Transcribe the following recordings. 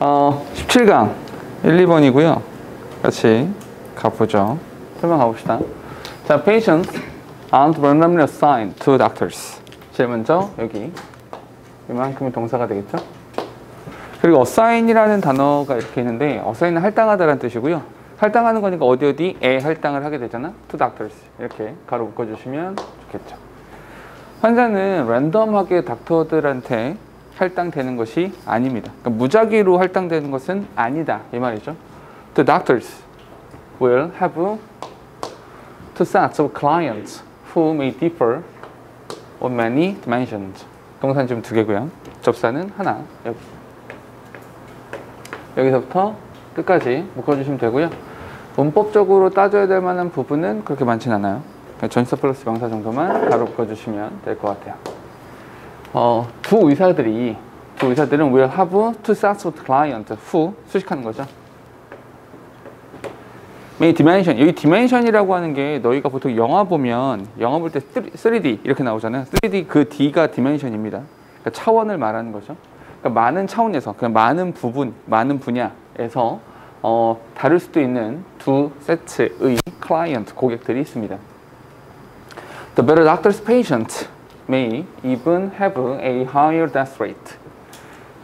17강 1, 2번이고요. 같이 가보죠. 설명 가봅시다. 자, patients aren't randomly assigned to doctors. 제일 먼저 여기 이만큼이 동사가 되겠죠? 그리고 assign이라는 단어가 이렇게 있는데 assign은 할당하다라는 뜻이고요. 할당하는 거니까 어디에 할당을 하게 되잖아. to doctors 이렇게 가로 묶어주시면 좋겠죠. 환자는 랜덤하게 닥터들한테 할당되는 것이 아닙니다. 그러니까 무작위로 할당되는 것은 아니다 이 말이죠. The doctors will have two sets of clients who may differ on many dimensions. 동사는 지금 두 개고요. 접사는 하나. 여기서부터 끝까지 묶어주시면 되고요. 문법적으로 따져야 될 만한 부분은 그렇게 많지는 않아요. 전치사 플러스 명사 정도만 바로 묶어주시면 될 것 같아요. 두 의사들은 will have two sets of clients who 수식하는 거죠. may dimension, 여기 dimension이라고 하는 게 너희가 보통 영화 보면 영화 볼 때 3D 이렇게 나오잖아요. 3D 그 D가 dimension입니다. 그러니까 차원을 말하는 거죠. 그러니까 많은 차원에서 그냥 많은 부분, 많은 분야에서 다를 수도 있는 두 세트의 클라이언트, 고객들이 있습니다. The better doctor's patient may even have a higher death rate.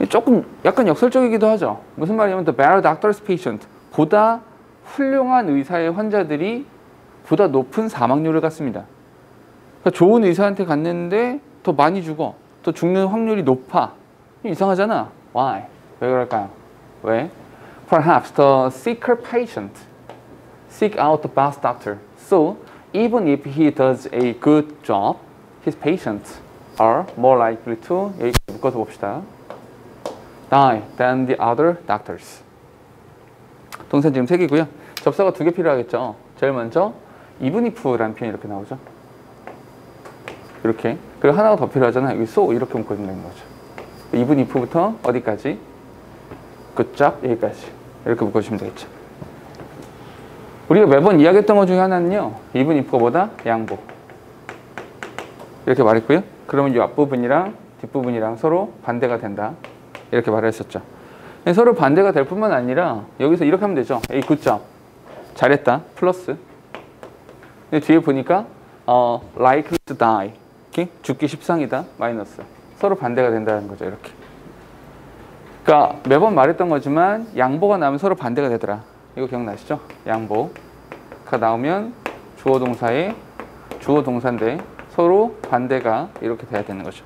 조금 약간 역설적이기도 하죠. 무슨 말이냐면 the better doctor's patient, 보다 훌륭한 의사의 환자들이 보다 높은 사망률을 갖습니다. 그러니까 좋은 의사한테 갔는데 더 많이 죽어. 더 죽는 확률이 높아. 이상하잖아. Why? 왜 그럴까요? 왜? Perhaps the sicker patient seek out the best doctor. So, even if he does a good job, his patients are more likely to, 여기 묶어서 봅시다. Die than the other doctors. 동사 지금 3개고요. 접사가 2개 필요하겠죠. 제일 먼저 even if라는 표현이 이렇게 나오죠. 이렇게. 그리고 하나가 더 필요하잖아요. 여기 so 이렇게 묶어주면 되는 거죠. even if부터 어디까지? good job 여기까지. 이렇게 묶어주시면 되겠죠. 우리가 매번 이야기했던 것 중에 하나는요. even if보다 양보. 이렇게 말했고요. 그러면 이 앞부분이랑 뒷부분이랑 서로 반대가 된다. 이렇게 말을 했었죠. 서로 반대가 될 뿐만 아니라 여기서 이렇게 하면 되죠. A good job. 잘했다. 플러스. 근데 뒤에 보니까 likely to die. 이렇게 죽기 십상이다. 마이너스. 서로 반대가 된다는 거죠. 이렇게. 그러니까 매번 말했던 거지만 양보가 나오면 서로 반대가 되더라. 이거 기억나시죠? 양보가 나오면 주어 동사에 주어 동사인데 서로 반대가 이렇게 돼야 되는 거죠.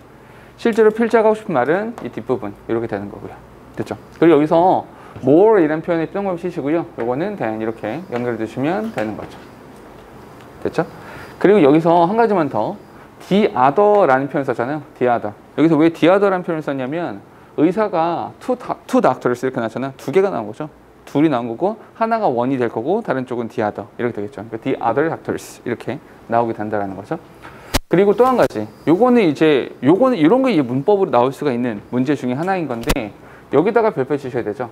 실제로 필자가 하고 싶은 말은 이 뒷부분 이렇게 되는 거고요. 됐죠? 그리고 여기서 more 이라는 표현에 뿅뿅 치시고요. 요거는 그냥 이렇게 연결해 주시면 되는 거죠. 됐죠? 그리고 여기서 한 가지만 더 the other라는 표현을 썼잖아요. the other. 여기서 왜 the other라는 표현을 썼냐면 의사가 two doctors 이렇게 나왔잖아요. 2개가 나온 거죠. 둘이 나온 거고 하나가 one이 될 거고 다른 쪽은 the other 이렇게 되겠죠. 그러니까 the other doctors 이렇게 나오게 된다라는 거죠. 그리고 또 한 가지, 요거는 이런 게 문법으로 나올 수가 있는 문제 중에 하나인 건데 여기다가 별표 치셔야 되죠.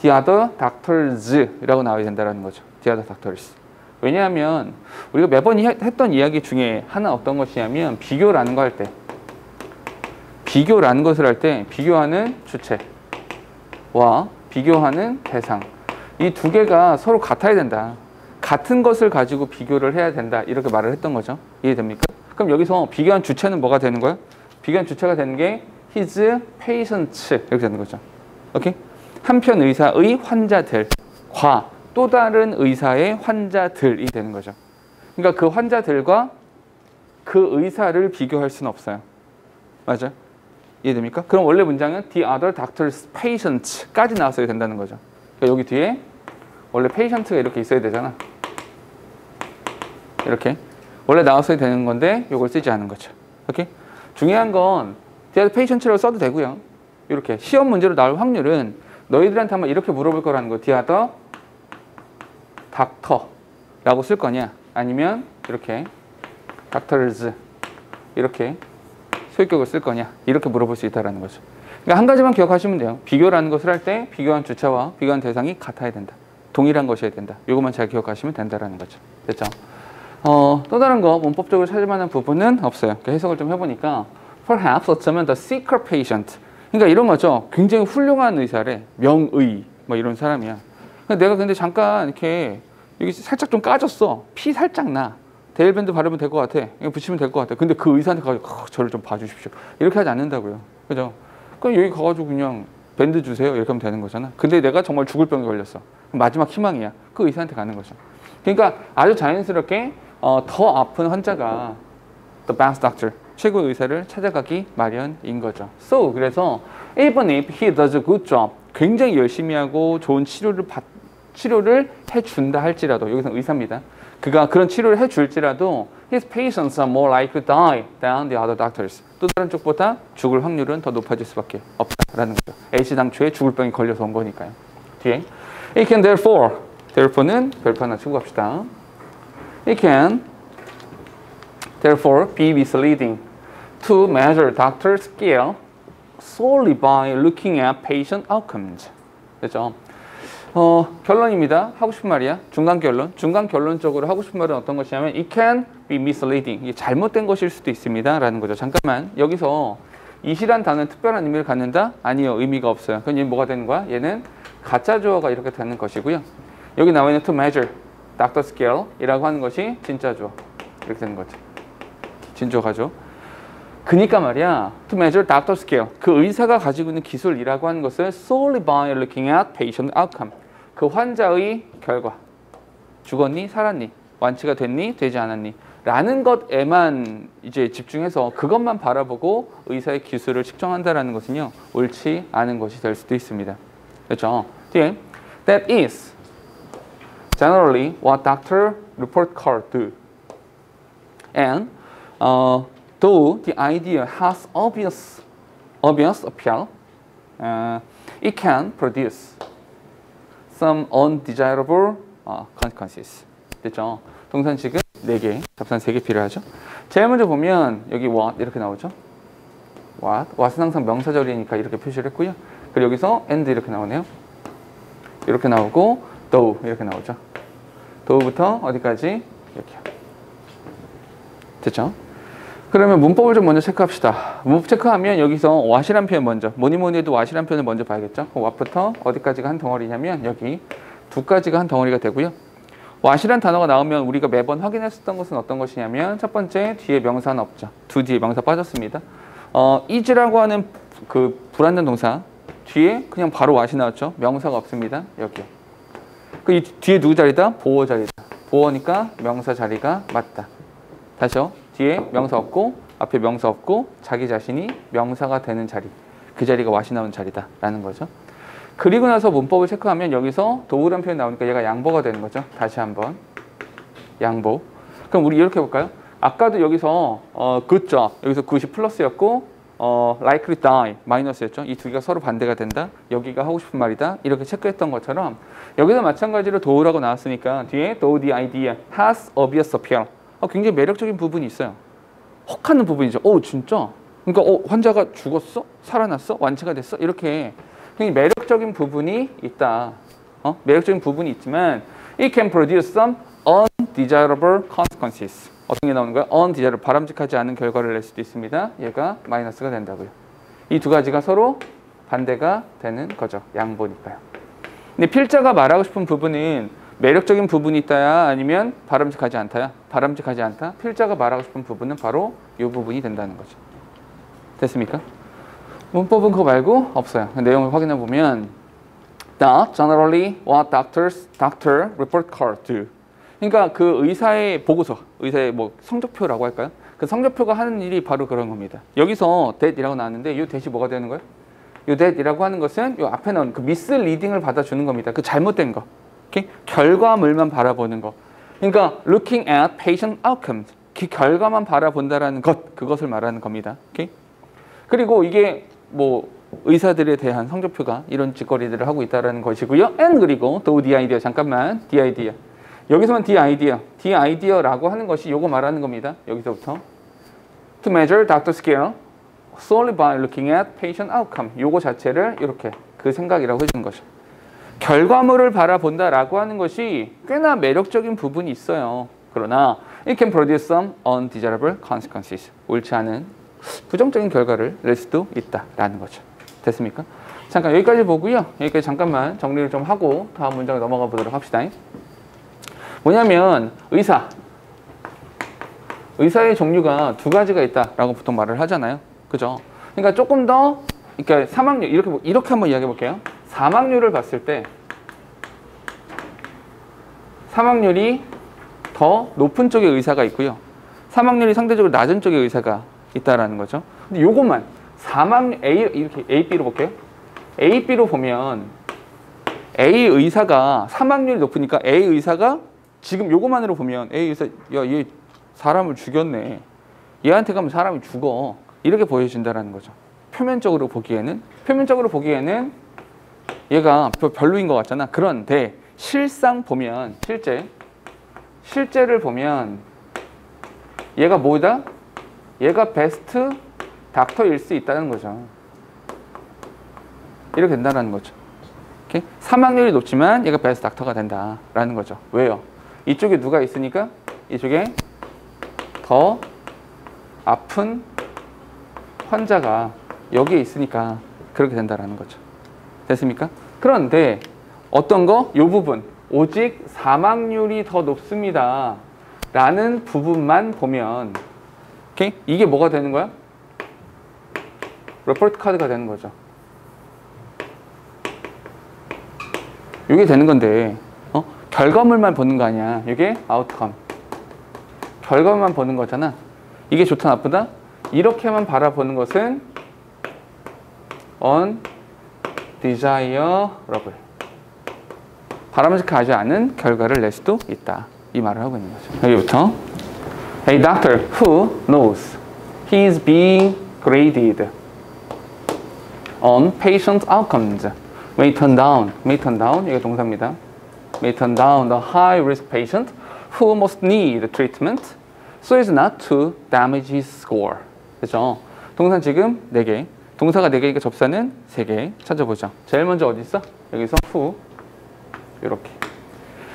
The other doctors라고 나와야 된다는 거죠. The other doctors. 왜냐하면 우리가 매번 했던 이야기 중에 하나 어떤 것이냐면 비교라는 거 할 때, 비교라는 것을 할 때 비교하는 주체와 비교하는 대상, 이 2개가 서로 같아야 된다. 같은 것을 가지고 비교를 해야 된다. 이렇게 말을 했던 거죠. 이해됩니까? 그럼 여기서 비교한 주체는 뭐가 되는 거야? 비교한 주체가 되는 게 his patients 이렇게 되는 거죠. 오케이? 한편 의사의 환자들과 또 다른 의사의 환자들이 되는 거죠. 그러니까 그 환자들과 그 의사를 비교할 수는 없어요. 맞아? 이해됩니까? 그럼 원래 문장은 the other doctor's patients까지 나왔어야 된다는 거죠. 그러니까 여기 뒤에 원래 patient가 이렇게 있어야 되잖아. 이렇게 원래 나왔어야 되는 건데 이걸 쓰지 않은 거죠. 오케이? 중요한 건 the other patients라고 써도 되고요. 이렇게 시험 문제로 나올 확률은 너희들한테 한번 이렇게 물어볼 거라는 거. the other doctor라고 쓸 거냐? 아니면 이렇게 doctors 이렇게 소유격을 쓸 거냐? 이렇게 물어볼 수 있다는 거죠. 그러니까 한 가지만 기억하시면 돼요. 비교라는 것을 할 때 비교한 주체와 비교한 대상이 같아야 된다. 동일한 것이어야 된다. 이것만 잘 기억하시면 된다는 거죠. 됐죠? 또 다른 거 문법적으로 찾을 만한 부분은 없어요. 해석을 좀 해보니까 perhaps 어쩌면 the sicker patient, 그러니까 이런 거죠. 굉장히 훌륭한 의사래. 명의 뭐 이런 사람이야. 내가 근데 잠깐 이렇게 여기 살짝 좀 까졌어. 피 살짝 나. 데일밴드 바르면 될 것 같아. 이거 붙이면 될 것 같아. 근데 그 의사한테 가서 저를 좀 봐주십시오. 이렇게 하지 않는다고요. 그죠? 그럼 여기 가가지고 그냥 밴드 주세요. 이렇게 하면 되는 거잖아. 근데 내가 정말 죽을 병에 걸렸어. 마지막 희망이야. 그 의사한테 가는 거죠. 그러니까 아주 자연스럽게 더 아픈 환자가 the best doctor, 최고의 의사를 찾아가기 마련인 거죠. So, 그래서 even if he does a good job, 굉장히 열심히 하고 좋은 치료를 해준다 할지라도, 여기서 의사입니다. 그가 그런 치료를 해줄지라도 his patients are more likely to die than the other doctors. 또 다른 쪽보다 죽을 확률은 더 높아질 수밖에 없다라는 거죠. H 당초에 죽을 병이 걸려서 온 거니까요. 뒤에 it can therefore는 별표 하나 치고 갑시다. It can therefore be misleading to measure doctor's skill solely by looking at patient outcomes. 그렇죠? 결론입니다. 하고 싶은 말이야. 중간 결론적으로 하고 싶은 말은 어떤 것이냐면 it can be misleading. 이게 잘못된 것일 수도 있습니다. 라는 거죠. 잠깐만. 여기서 it이란 단어는 특별한 의미를 갖는다? 아니요. 의미가 없어요. 그럼 얘는 뭐가 되는 거야? 얘는 가짜 주어가 이렇게 되는 것이고요. 여기 나와 있는 to measure, doctor skill 이라고 하는 것이 진짜 주어. 이렇게 되는 거죠. 진주어가죠. 그니까 말이야, to measure doctor skill, 그 의사가 가지고 있는 기술이라고 하는 것을 solely by looking at patient outcome, 그 환자의 결과, 죽었니, 살았니, 완치가 됐니, 되지 않았니, 라는 것에만 이제 집중해서 그것만 바라보고 의사의 기술을 측정한다라는 것은요, 옳지 않은 것이 될 수도 있습니다. 그렇죠? 뒤에 that is generally what doctor report card do, and though the idea has obvious appeal, it can produce some undesirable consequences. 됐죠? 동사식은 4개, 접산 3개 필요하죠. 제일 먼저 보면 여기 what 이렇게 나오죠. what은 항상 명사절이니까 이렇게 표시를 했고요. 그리고 여기서 and 이렇게 나오네요. 이렇게 나오고 though 이렇게 나오죠. though부터 어디까지? 이렇게. 됐죠? 그러면 문법을 좀 먼저 체크합시다. 문법 체크하면 여기서 what이란 표현 먼저, 뭐니 해도 what이란 표현을 먼저 봐야겠죠. what부터 어디까지가 한 덩어리냐면 여기 2가지가 한 덩어리가 되고요. what이란 단어가 나오면 우리가 매번 확인했었던 것은 어떤 것이냐면 첫 번째, 뒤에 명사는 없죠. 두 뒤에 명사 빠졌습니다. is라고 하는 그 불완전 동사 뒤에 그냥 바로 what이 나왔죠. 명사가 없습니다. 여기. 그 이 뒤에 누구 자리다? 보어 자리다. 보어니까 명사 자리가 맞다. 다시요. 뒤에 명사 없고 앞에 명사 없고 자기 자신이 명사가 되는 자리, 그 자리가 what이 나온 자리다 라는 거죠. 그리고 나서 문법을 체크하면 여기서 도우라는 표현 나오니까 얘가 양보가 되는 거죠. 다시 한번 양보. 그럼 우리 이렇게 해볼까요? 아까도 여기서 good job, 여기서 good이 플러스였고 likely die 마이너스였죠. 이 두 개가 서로 반대가 된다. 여기가 하고 싶은 말이다. 이렇게 체크했던 것처럼 여기서 마찬가지로 도우라고 나왔으니까 뒤에 though the idea has obvious appeal, 굉장히 매력적인 부분이 있어요. 혹하는 부분이죠. 진짜? 그러니까 환자가 죽었어? 살아났어? 완치가 됐어? 이렇게 굉장히 매력적인 부분이 있다. 매력적인 부분이 있지만 it can produce some undesirable consequences. 어떤 게 나오는 거야? undesirable, 바람직하지 않은 결과를 낼 수도 있습니다. 얘가 마이너스가 된다고요. 이 두 가지가 서로 반대가 되는 거죠. 양보니까요. 근데 필자가 말하고 싶은 부분은 매력적인 부분이 있다야 아니면 바람직하지 않다야? 바람직하지 않다. 필자가 말하고 싶은 부분은 바로 이 부분이 된다는 거죠. 됐습니까? 문법은 그거 말고 없어요. 내용을 확인해 보면 That generally what doctor report card do. 그러니까 그 의사의 보고서, 의사의 뭐 성적표라고 할까요? 그 성적표가 하는 일이 바로 그런 겁니다. 여기서 that이라고 나왔는데 이 that이 뭐가 되는 거예요? 이 that이라고 하는 것은 이 앞에 나온 그 misleading을 받아주는 겁니다. 그 잘못된 거. Okay? 결과물만 바라보는 거. 그러니까 looking at patient outcomes, 그 결과만 바라본다라는 것, 그것을 말하는 겁니다. Okay? 그리고 이게 뭐 의사들에 대한 성적표가 이런 짓거리들을 하고 있다는 것이고요. and 그리고 though the idea, 잠깐만, the idea. 여기서만 the idea라고 하는 것이 요거 말하는 겁니다. 여기서부터 to measure doctor skill solely by looking at patient outcome. 요거 자체를 이렇게 그 생각이라고 해주는 거죠. 결과물을 바라본다라고 하는 것이 꽤나 매력적인 부분이 있어요. 그러나 it can produce some undesirable consequences. 옳지 않은 부정적인 결과를 낼 수도 있다라는 거죠. 됐습니까? 잠깐 여기까지 보고요. 여기까지 잠깐만 정리를 좀 하고 다음 문장에 넘어가 보도록 합시다. 뭐냐면 의사의 종류가 두 가지가 있다라고 보통 말을 하잖아요. 그죠? 그러니까 조금 더 그러니까 사망률 이렇게 한번 이야기해 볼게요. 사망률을 봤을 때 사망률이 더 높은 쪽의 의사가 있고요. 사망률이 상대적으로 낮은 쪽의 의사가 있다라는 거죠. 근데 요것만 이렇게 A, B로 볼게요. A, B로 보면 A 의사가 사망률이 높으니까 A 의사가 지금 요것만으로 보면 A 의사 야, 얘 사람을 죽였네. 얘한테 가면 사람이 죽어. 이렇게 보여진다라는 거죠. 표면적으로 보기에는 얘가 별로인 것 같잖아. 그런데 실상 보면 실제를 보면 얘가 뭐다? 얘가 베스트 닥터일 수 있다는 거죠. 이렇게 된다는 거죠. 오케이? 사망률이 높지만 얘가 베스트 닥터가 된다라는 거죠. 왜요? 이쪽에 누가 있으니까 이쪽에 더 아픈 환자가 여기에 있으니까 그렇게 된다라는 거죠. 됐습니까? 그런데 어떤 거? 이 부분 오직 사망률이 더 높습니다 라는 부분만 보면 오케이? 이게 뭐가 되는 거야? 레포트 카드가 되는 거죠. 이게 되는 건데 결과물만 보는 거 아니야. 이게 아웃컴 결과만 보는 거잖아. 이게 좋다 나쁘다? 이렇게만 바라보는 것은 undesirable 바람직하지 않은 결과를 낼 수도 있다. 이 말을 하고 있는 거죠. 여기부터 A doctor who knows he is being graded on patient outcomes may turn down 이게 동사입니다. may turn down the high risk patient who most need treatment so as not to damage his score. 그죠? 동사 지금 4개. 동사가 4개니까 접사는 3개. 찾아보죠. 제일 먼저 어디 있어? 여기서 who. 이렇게.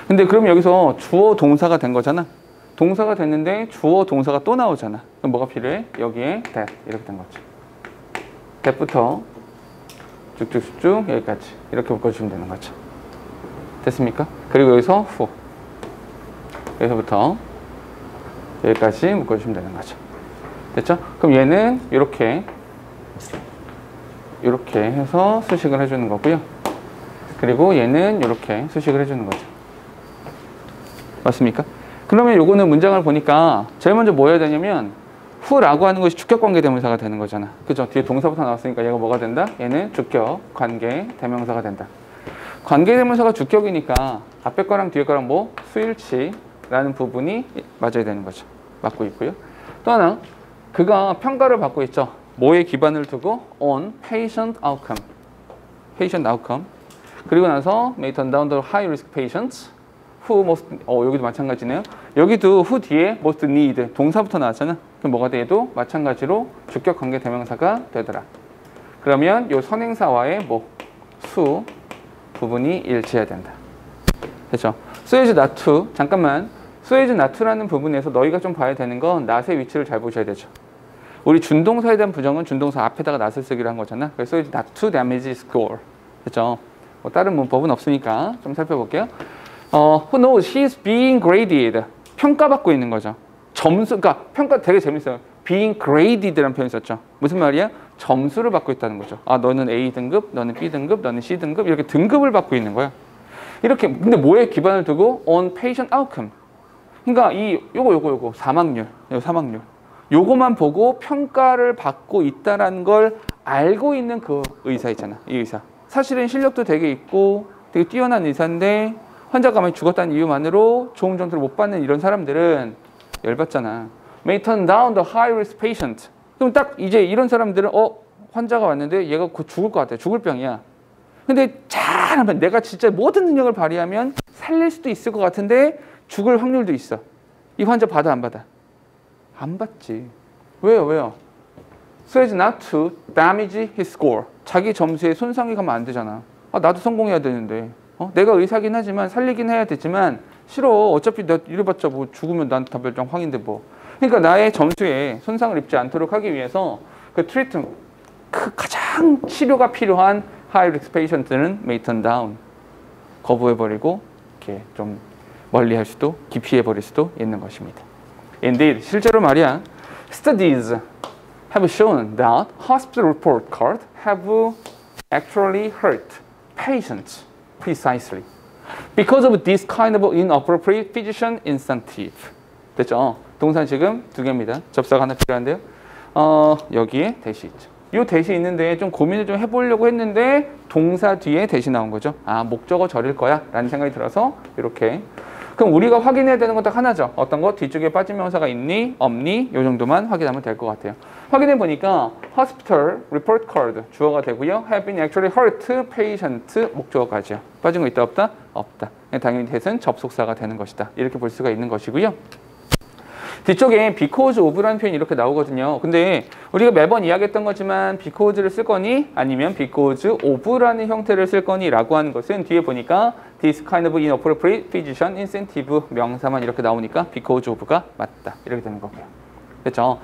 근데 그럼 여기서 주어 동사가 된 거잖아. 동사가 됐는데 주어 동사가 또 나오잖아. 그럼 뭐가 필요해? 여기에 that. 이렇게 된 거죠. that부터 쭉쭉쭉 여기까지. 이렇게 묶어주시면 되는 거죠. 됐습니까? 그리고 여기서 who. 여기서부터 여기까지 묶어주시면 되는 거죠. 됐죠? 그럼 얘는 이렇게 해서 수식을 해주는 거고요. 그리고 얘는 이렇게 수식을 해주는 거죠. 맞습니까? 그러면 요거는 문장을 보니까 제일 먼저 뭐 해야 되냐면 who라고 하는 것이 주격관계 대명사가 되는 거잖아. 그죠? 뒤에 동사부터 나왔으니까 얘가 뭐가 된다? 얘는 주격, 관계, 대명사가 된다. 관계 대명사가 주격이니까 앞에 거랑 뒤에 거랑 뭐? 수일치라는 부분이 맞아야 되는 거죠. 맞고 있고요. 또 하나, 그가 평가를 받고 있죠. 뭐에 기반을 두고? on patient outcome. patient outcome. 그리고 나서 may turn down the high risk patients who most, 여기도 마찬가지네요. 여기도 who 뒤에 most need, 동사부터 나왔잖아. 그럼 뭐가 돼도 마찬가지로 주격 관계 대명사가 되더라. 그러면 요 선행사와의 뭐, 수 부분이 일치해야 된다. 됐죠? so as not to, 잠깐만. so as not to라는 부분에서 너희가 좀 봐야 되는 건 not의 위치를 잘 보셔야 되죠. 우리 준동사에 대한 부정은 준동사 앞에다가 not을 쓰기로 한 거잖아. 그래서 so as not to damage score. 됐죠? 뭐 다른 문법은 없으니까 좀 살펴볼게요. Who knows he is being graded. 평가받고 있는 거죠. 점수, 그러니까 평가 되게 재밌어요. being graded라는 표현이 있었죠. 무슨 말이야? 점수를 받고 있다는 거죠. 아, 너는 A 등급, 너는 B 등급, 너는 C 등급 이렇게 등급을 받고 있는 거야. 이렇게 근데 뭐에 기반을 두고 on patient outcome. 그러니까 요거 사망률, 요거만 보고 평가를 받고 있다라는 걸 알고 있는 그 의사 있잖아. 이 의사. 사실은 실력도 되게 있고 되게 뛰어난 의사인데 환자가 많이 죽었다는 이유만으로 좋은 정도를 못 받는 이런 사람들은 열받잖아. May turn down the high risk patient. 그럼 딱 이제 이런 사람들은 환자가 왔는데 얘가 곧 죽을 것 같아. 죽을 병이야. 근데 잘하면 내가 진짜 모든 능력을 발휘하면 살릴 수도 있을 것 같은데 죽을 확률도 있어. 이 환자 받아 안 받아? 안 받지. 왜요? So as not to damage his score. 자기 점수에 손상이 가면 안 되잖아. 나도 성공해야 되는데. 내가 의사긴 하지만 살리긴 해야 되지만 싫어. 어차피 나 이래봤자 뭐 죽으면 난 다별장 황인데 뭐. 그러니까 나의 점수에 손상을 입지 않도록 하기 위해서 그 트리트먼트 가장 치료가 필요한 high risk patient는 may turn down. 거부해버리고 이렇게 좀 멀리할 수도 기피해버릴 수도 있는 것입니다. Indeed, 실제로 말이야. Studies have shown that hospital report cards have actually hurt patients precisely because of this kind of inappropriate physician incentive. 됐죠? 동사 지금 두 개입니다. 접사가 하나 필요한데요. 여기에 대시 있죠. 이 대시 있는데 좀 고민을 좀 해보려고 했는데 동사 뒤에 대시 나온 거죠. 아, 목적어 절일 거야 라는 생각이 들어서 이렇게. 그럼 우리가 확인해야 되는 건 딱 하나죠. 어떤 거? 뒤쪽에 빠진 명사가 있니? 없니? 이 정도만 확인하면 될 것 같아요. 확인해 보니까 hospital report card 주어가 되고요. have been actually hurt patient 목적어까지요. 빠진 거 있다 없다? 없다. 당연히 that은 접속사가 되는 것이다. 이렇게 볼 수가 있는 것이고요. 뒤쪽에 because of라는 표현이 이렇게 나오거든요. 근데 우리가 매번 이야기했던 거지만 because를 쓸 거니 아니면 because of라는 형태를 쓸 거니 라고 하는 것은 뒤에 보니까 this kind of inappropriate physician incentive 명사만 이렇게 나오니까 because of가 맞다. 이렇게 되는 거고요. 됐죠?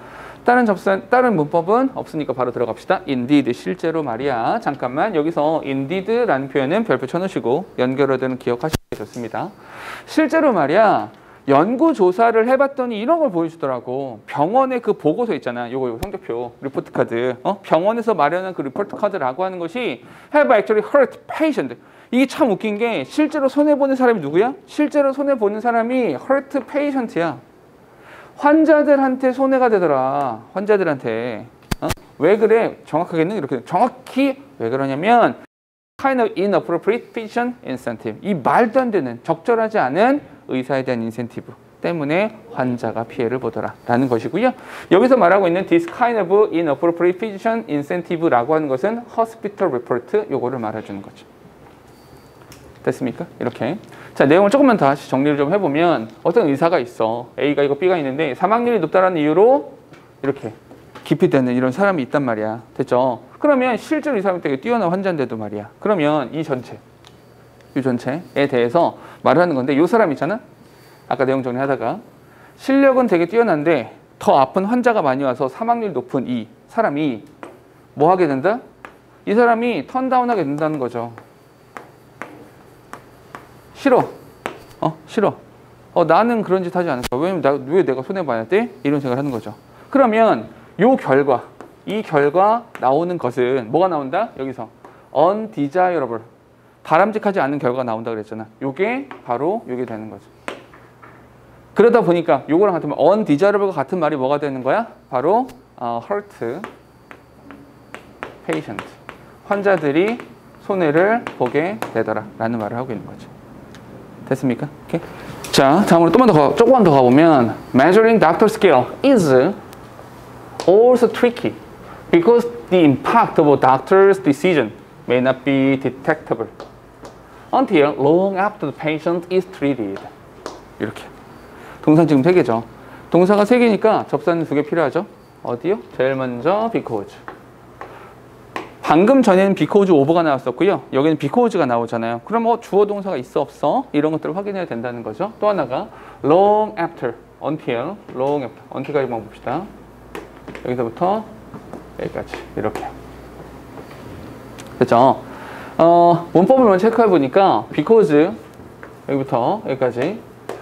다른 문법은 없으니까 바로 들어갑시다. Indeed, 실제로 말이야. 잠깐만 여기서 indeed라는 표현은 별표 쳐놓으시고 연결어들은 기억하시는 게 좋습니다. 실제로 말이야. 연구 조사를 해봤더니 이런 걸 보여주더라고. 병원의 그 보고서 있잖아. 요거 성적표, 리포트 카드. 병원에서 마련한 그 리포트 카드라고 하는 것이 have actually hurt patient. 이게 참 웃긴 게 실제로 손해보는 사람이 누구야? 실제로 손해보는 사람이 hurt patient야. 환자들한테 손해가 되더라. 환자들한테. 왜 그래? 정확하게는 이렇게. 정확히 왜 그러냐면 kind of inappropriate physician incentive. 이 말도 안 되는 적절하지 않은 의사에 대한 인센티브 때문에 환자가 피해를 보더라 라는 것이고요. 여기서 말하고 있는 this kind of inappropriate physician incentive라고 하는 것은 hospital report 요거를 말해주는 거죠. 됐습니까? 이렇게. 자, 내용을 조금만 다시 정리를 좀 해보면 어떤 의사가 있어. A가 있고 B가 있는데 사망률이 높다는 이유로 이렇게 기피되는 이런 사람이 있단 말이야. 됐죠? 그러면 실제로 이 사람이 되게 뛰어난 환자인데도 말이야. 그러면 이 전체에 대해서 말을 하는 건데 이 사람 있잖아? 아까 내용 정리하다가 실력은 되게 뛰어난데 더 아픈 환자가 많이 와서 사망률이 높은 이 사람이 뭐 하게 된다? 이 사람이 턴다운하게 된다는 거죠. 싫어. 싫어. 나는 그런 짓 하지 않을 거야. 왜냐면 왜 내가 손해봐야 돼? 이런 생각을 하는 거죠. 그러면 이 결과 나오는 것은 뭐가 나온다? 여기서 undesirable. 바람직하지 않은 결과가 나온다 그랬잖아. 요게 바로 요게 되는 거죠. 그러다 보니까 요거랑 같으면 undesirable과 같은 말이 뭐가 되는 거야? 바로 hurt patient. 환자들이 손해를 보게 되더라 라는 말을 하고 있는 거죠. 됐습니까? 오케이. 자, 다음으로 조금만 더 가보면 measuring doctor skill is also tricky because the impact of a doctor's decision may not be detectable until long after the patient is treated. 이렇게. 동사 지금 3개죠. 동사가 3개니까 접사는 2개 필요하죠. 어디요? 제일 먼저 because. 방금 전에는 because of가 나왔었고요. 여기는 because가 나오잖아요. 그럼 주어 동사가 있어 없어? 이런 것들을 확인해야 된다는 거죠. 또 하나가 long after, until, long after. until까지 한번 봅시다. 여기서부터 여기까지 이렇게. 그렇죠? 문법을 먼저 체크해 보니까 because 여기부터 여기까지.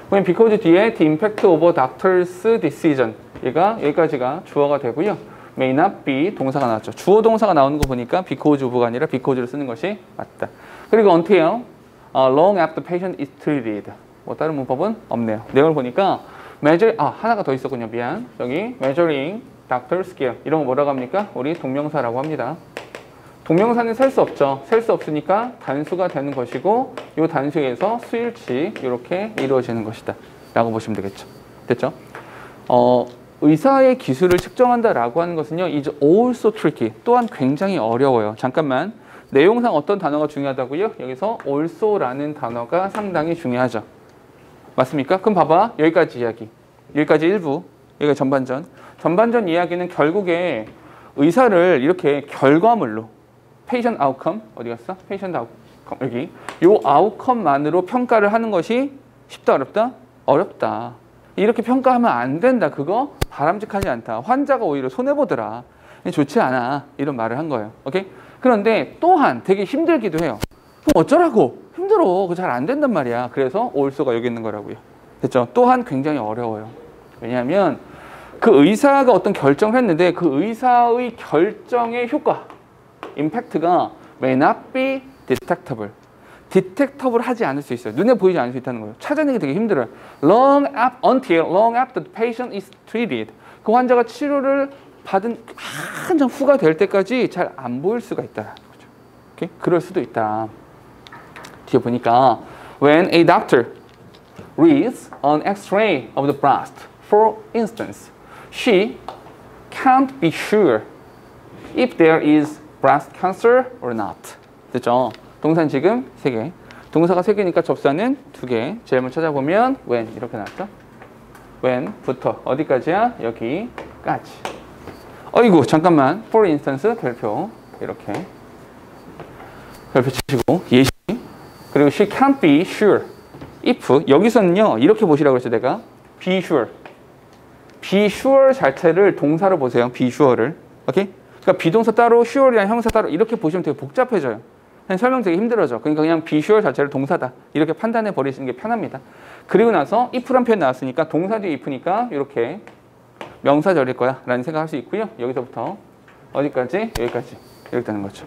그럼 because 뒤에 the impact of a doctor's decision 얘가 여기까지가 주어가 되고요. may not be 동사가 나왔죠. 주어 동사가 나오는 거 보니까 because of가 아니라 because를 쓰는 것이 맞다. 그리고 until long after patient is treated. 뭐 다른 문법은 없네요. 내용을 보니까 하나가 더 있었군요. 미안. 여기 measuring doctor skill 이런 거 뭐라고 합니까? 우리 동명사라고 합니다. 동명사는 셀 수 없죠. 셀 수 없으니까 단수가 되는 것이고 이 단수에서 수일치 이렇게 이루어지는 것이다 라고 보시면 되겠죠. 됐죠? 의사의 기술을 측정한다라고 하는 것은요. is also tricky. 또한 굉장히 어려워요. 잠깐만. 내용상 어떤 단어가 중요하다고요? 여기서 also라는 단어가 상당히 중요하죠. 맞습니까? 그럼 봐봐. 여기까지 이야기. 여기까지 일부. 여기가 전반전. 전반전 이야기는 결국에 의사를 이렇게 결과물로 patient outcome 어디 갔어? patient outcome 여기. 요 outcome만으로 평가를 하는 것이 쉽다 어렵다? 어렵다. 이렇게 평가하면 안 된다. 그거 바람직하지 않다. 환자가 오히려 손해보더라. 좋지 않아. 이런 말을 한 거예요. 오케이? 그런데 또한 되게 힘들기도 해요. 그럼 어쩌라고? 힘들어. 그거 잘 안 된단 말이야. 그래서 also가 여기 있는 거라고요. 됐죠? 또한 굉장히 어려워요. 왜냐하면 그 의사가 어떤 결정을 했는데 그 의사의 결정의 효과, 임팩트가 may not be detectable. 디텍터블 하지 않을 수 있어요. 눈에 보이지 않을 수 있다는 거예요. 찾아내기 되게 힘들어요. Until long after the patient is treated. 그 환자가 치료를 받은 한참 후가 될 때까지 잘 안 보일 수가 있다는 거죠. 오케이? 그럴 수도 있다. 뒤에 보니까 when a doctor reads an X-ray of the breast, for instance, she can't be sure if there is breast cancer or not. 됐죠? 동사는 지금 3개. 동사가 3개니까 접사는 2개. 제일 먼저 찾아보면 when 이렇게 나왔죠? when부터 어디까지야? 여기까지. 어이구 잠깐만. for instance 별표 이렇게 별표 치시고 예시 그리고 she can't be sure if 여기서는요 이렇게 보시라고 했죠 내가 be sure be sure 자체를 동사로 보세요. be sure를 오케이? 그러니까 비동사 따로 sure이랑 형사 따로 이렇게 보시면 되게 복잡해져요. 설명 되게 힘들어져. 그러니까 그냥 be sure 자체를 동사다 이렇게 판단해 버리시는 게 편합니다. 그리고 나서 if란 표현 나왔으니까 동사 뒤에 if니까 이렇게 명사절일 거야 라는 생각할 수 있고요. 여기서부터 어디까지? 여기까지 이렇게 되는 거죠.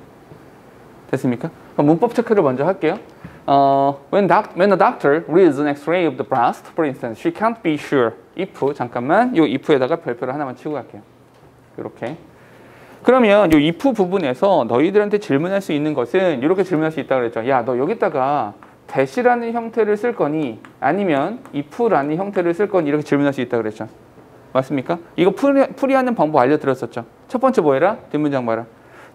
됐습니까? 그럼 문법 체크를 먼저 할게요. When a doctor reads an X-ray of the breast, for instance, she can't be sure if 잠깐만 이 if에다가 별표를 하나만 치고 갈게요. 이렇게. 그러면 이 if 부분에서 너희들한테 질문할 수 있는 것은 이렇게 질문할 수 있다고 그랬죠. 야, 너 여기다가 that이라는 형태를 쓸 거니 아니면 if라는 형태를 쓸 거니 이렇게 질문할 수 있다고 그랬죠. 맞습니까? 이거 풀이하는 방법 알려드렸었죠. 첫 번째 뭐 해라? 뒷문장 봐라.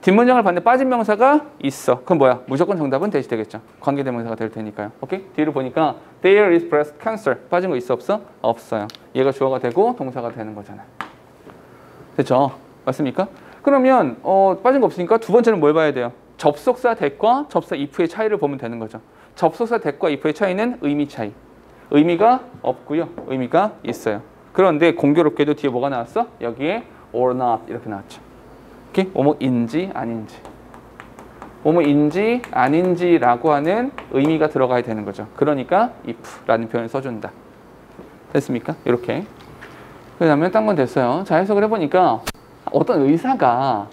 뒷문장을 봤는데 빠진 명사가 있어. 그럼 뭐야? 무조건 정답은 that이 되겠죠. 관계대명사가 될 테니까요. 오케이? 뒤를 보니까 there is breast cancer. 빠진 거 있어 없어? 없어요. 얘가 주어가 되고 동사가 되는 거잖아. 됐죠? 맞습니까? 그러면 빠진 거 없으니까 두 번째는 뭘 봐야 돼요? 접속사 that과 접사 if의 차이를 보면 되는 거죠. 접속사 that과 if의 차이는 의미 차이. 의미가 없고요. 의미가 있어요. 그런데 공교롭게도 뒤에 뭐가 나왔어? 여기에 or not 이렇게 나왔죠. 오케이? 뭐뭐인지 아닌지. 뭐뭐인지 아닌지라고 하는 의미가 들어가야 되는 거죠. 그러니까 if라는 표현을 써준다. 됐습니까? 이렇게. 그 다음에 딴 건 됐어요. 자, 해석을 해보니까 어떤 의사가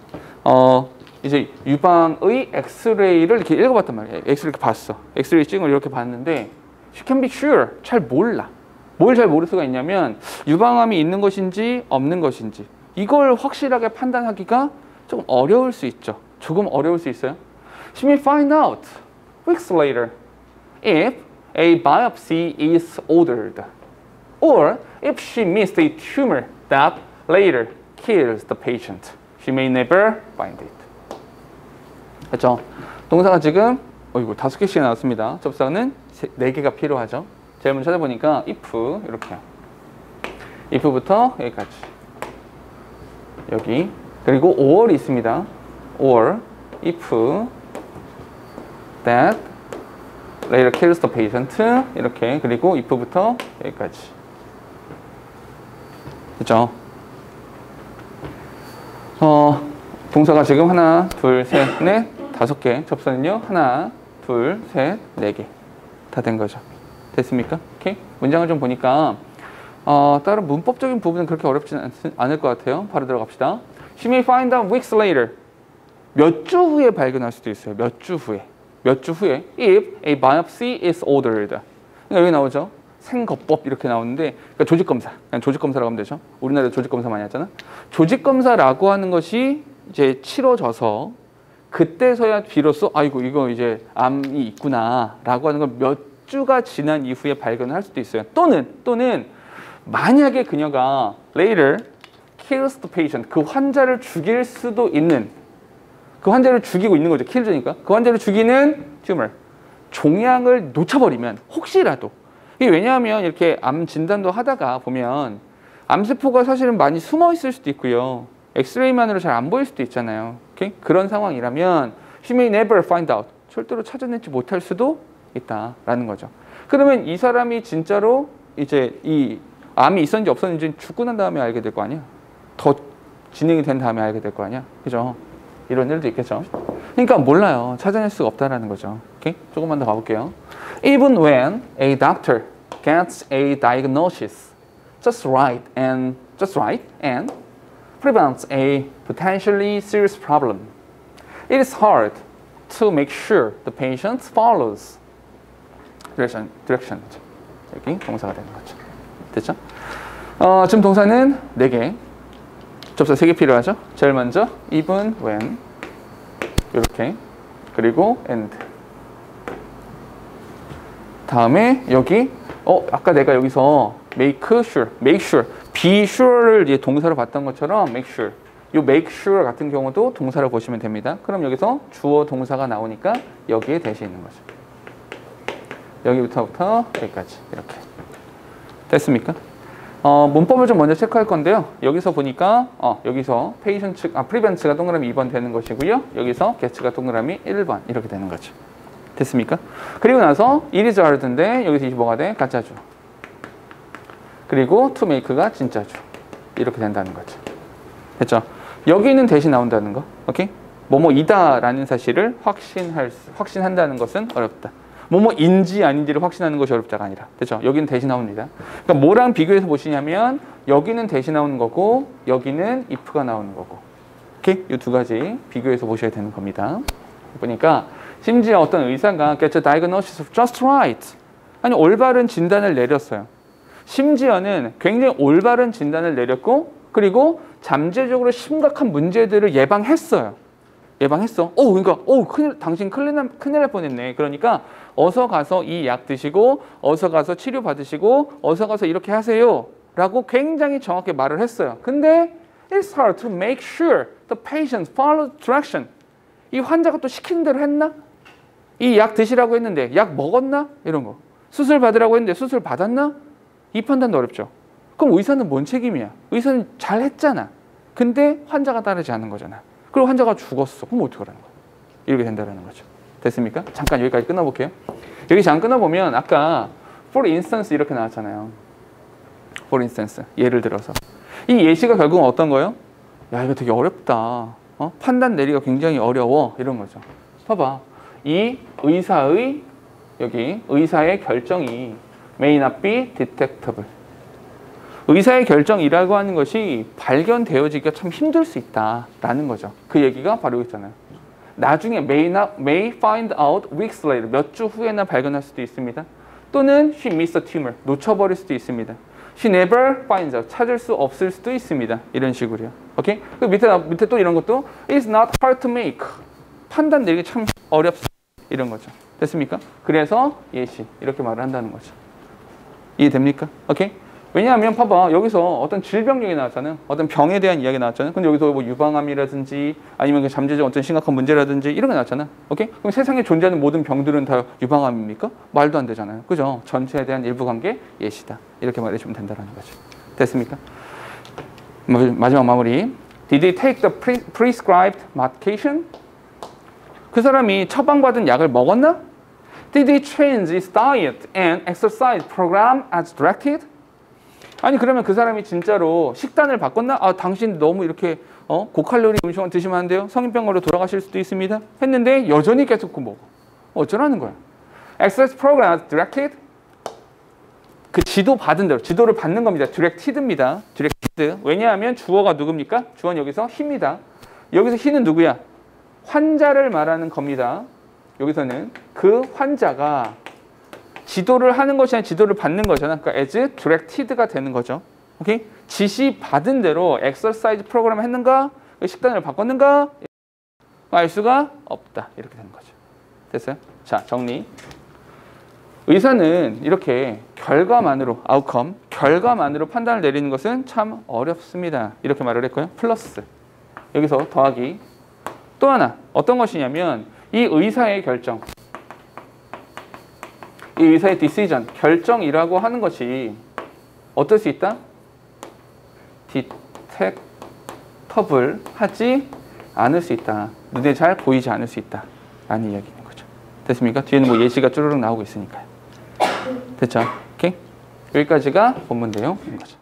이제 유방의 엑스레이를 이렇게 읽어봤단 말이에요. 엑스레이 이렇게 봤어. 엑스레이 찍은 걸 이렇게 봤는데 she can be sure. 잘 몰라. 뭘 잘 모를 수가 있냐면 유방암이 있는 것인지 없는 것인지 이걸 확실하게 판단하기가 조금 어려울 수 있죠. 조금 어려울 수 있어요. She may find out weeks later if a biopsy is ordered or if she missed a tumor that later kills the patient. She may never find it. 그렇죠? 동사가 지금 이거 5개씩 나왔습니다. 접사는 4개가 필요하죠. 제일 먼저 찾아보니까 if 이렇게요. if부터 여기까지. 여기 그리고 or이 있습니다. or if that later kills the patient 이렇게 그리고 if부터 여기까지. 그렇죠? 동사가 지금 하나, 둘, 셋, 넷, 5개. 접사는요. 하나, 둘, 셋, 4개. 다 된 거죠. 됐습니까? 오케이? 문장을 좀 보니까 다른 문법적인 부분은 그렇게 어렵지는 않을 것 같아요. 바로 들어갑시다. She may find out weeks later. 몇 주 후에 발견할 수도 있어요. 몇 주 후에. 몇 주 후에. If a biopsy is ordered. 그러니까 여기 나오죠. 생거법 이렇게 나오는데 그러니까 조직검사. 그냥 조직검사라고 하면 되죠. 우리나라에 조직검사 많이 하잖아. 조직검사라고 하는 것이 이제 치러져서 그때서야 비로소 아이고 이거 이제 암이 있구나 라고 하는 걸 몇 주가 지난 이후에 발견을 할 수도 있어요. 또는 만약에 그녀가 later kills the patient 그 환자를 죽일 수도 있는 그 환자를 죽이고 있는 거죠. kills니까 그 환자를 죽이는 tumor 종양을 놓쳐버리면 혹시라도 이게 왜냐하면 이렇게 암 진단도 하다가 보면 암세포가 사실은 많이 숨어 있을 수도 있고요. 엑스레이만으로 잘 안 보일 수도 있잖아요. 오케이? 그런 상황이라면 she may never find out. 절대로 찾아내지 못할 수도 있다라는 거죠. 그러면 이 사람이 진짜로 이제 이 암이 있었는지 없었는지 죽고 난 다음에 알게 될 거 아니야. 더 진행이 된 다음에 알게 될 거 아니야. 그죠? 이런 일도 있겠죠. 그러니까 몰라요. 찾아낼 수가 없다라는 거죠. 오케이? 조금만 더 가볼게요. Even when a doctor gets a diagnosis just right and prevents a potentially serious problem, it is hard to make sure the patient follows direction. 여기 동사가 되는 거죠. 됐죠? 지금 동사는 4개. 접사 3개 필요하죠? 제일 먼저 even, when 이렇게, 그리고 and. 다음에 여기 아까 내가 여기서 make sure, be sure를 이제 동사로 봤던 것처럼 make sure. 이 make sure 같은 경우도 동사로 보시면 됩니다. 그럼 여기서 주어 동사가 나오니까 여기에 대시 있는 거죠. 여기부터 여기까지 이렇게 됐습니까? 문법을 좀 먼저 체크할 건데요. 여기서 보니까 여기서 patient 측, prevent가 동그라미 2번 되는 것이고요. 여기서 get가 동그라미 1번 이렇게 되는 거죠. 됐습니까? 그리고 나서 it is hard인데 여기서 이제 뭐가 돼? 가짜주. 그리고 to make가 진짜주. 이렇게 된다는 거죠. 됐죠? 여기는 대신 나온다는 거. 오케이? 뭐뭐이다라는 사실을 확신한다는 것은 어렵다. 뭐뭐인지 아닌지를 확신하는 것이 어렵다가 아니라. 됐죠? 여기는 대신 나옵니다. 그러니까 뭐랑 비교해서 보시냐면 여기는 대신 나오는 거고 여기는 if가 나오는 거고. 오케이? 이 두 가지 비교해서 보셔야 되는 겁니다. 보니까 심지어 어떤 의사가 get a diagnosis of just right. 아니 올바른 진단을 내렸어요. 심지어는 굉장히 올바른 진단을 내렸고 그리고 잠재적으로 심각한 문제들을 예방했어요. 예방했어. 그러니까 당신 큰일 날 뻔했네. 그러니까 어서 가서 이 약 드시고 어서 가서 치료 받으시고 어서 가서 이렇게 하세요. 라고 굉장히 정확히 말을 했어요. 근데 it's hard to make sure the patient follows direction. 이 환자가 또 시키는 대로 했나? 이 약 드시라고 했는데 약 먹었나? 이런 거. 수술 받으라고 했는데 수술 받았나? 이 판단도 어렵죠. 그럼 의사는 뭔 책임이야? 의사는 잘 했잖아. 근데 환자가 따르지 않는 거잖아. 그리고 환자가 죽었어. 그럼 어떡하라는 거야? 이렇게 된다는 거죠. 됐습니까? 잠깐 여기까지 끊어볼게요. 여기 잠깐 끊어보면 아까 for instance 이렇게 나왔잖아요. for instance. 예를 들어서. 이 예시가 결국은 어떤 거예요? 야 이거 되게 어렵다. 판단 내리기가 굉장히 어려워. 이런 거죠. 봐봐. 이 의사의 결정이 may not be detectable. 의사의 결정이라고 하는 것이 발견되어지기가 참 힘들 수 있다라는 거죠. 그 얘기가 바로 있잖아요. 나중에 may find out weeks later, 몇 주 후에나 발견할 수도 있습니다. 또는 she missed a tumor, 놓쳐버릴 수도 있습니다. she never finds out, 찾을 수 없을 수도 있습니다. 이런 식으로요. 오케이? 그 밑에 또 이런 것도 it's not hard to make. 판단 내리기 참 어렵습니다. 이런 거죠. 됐습니까? 그래서 예시 이렇게 말을 한다는 거죠. 이해됩니까? 오케이? 왜냐하면 봐봐 여기서 어떤 질병 얘기 나왔잖아요. 어떤 병에 대한 이야기 나왔잖아요. 근데 여기서 뭐 유방암이라든지 아니면 잠재적 어떤 심각한 문제라든지 이런 게 나왔잖아. 오케이? 그럼 세상에 존재하는 모든 병들은 다 유방암입니까? 말도 안 되잖아요. 그죠? 전체에 대한 일부 관계 예시다. 이렇게 말해주면 된다는 거죠. 됐습니까? 마지막 마무리. Did he take the prescribed medication? 그 사람이 처방받은 약을 먹었나? Did he change his diet and exercise program as directed? 아니 그러면 그 사람이 진짜로 식단을 바꿨나? 당신 너무 이렇게 고칼로리 음식만 드시면 안 돼요? 성인병으로 돌아가실 수도 있습니다. 했는데 여전히 계속 먹어. 어쩌라는 거야? Exercise program as directed? 그 지도 받은 대로, 지도를 받는 겁니다. directed입니다. directed. 왜냐하면 주어가 누굽니까? 주어는 여기서 he입니다. 여기서 he는 누구야? 환자를 말하는 겁니다. 여기서는 그 환자가 지도를 하는 것이 아니라 지도를 받는 거잖아. 그러니까 as directed가 되는 거죠. 오케이? 지시 받은 대로 exercise 프로그램을 했는가? 식단을 바꿨는가? 알 수가 없다. 이렇게 되는 거죠. 됐어요? 자, 정리. 의사는 이렇게 결과만으로, outcome, 결과만으로 판단을 내리는 것은 참 어렵습니다. 이렇게 말을 했고요. 플러스. 여기서 더하기. 또 하나, 어떤 것이냐면 이 의사의 결정. 이 의사의 decision, 결정이라고 하는 것이 어떨 수 있다? detectable 하지 않을 수 있다. 눈에 잘 보이지 않을 수 있다. 라는 이야기인 거죠. 됐습니까? 뒤에는 뭐 예시가 쭈르륵 나오고 있으니까요. 됐죠? 오케이? 여기까지가 본문 내용인 거죠.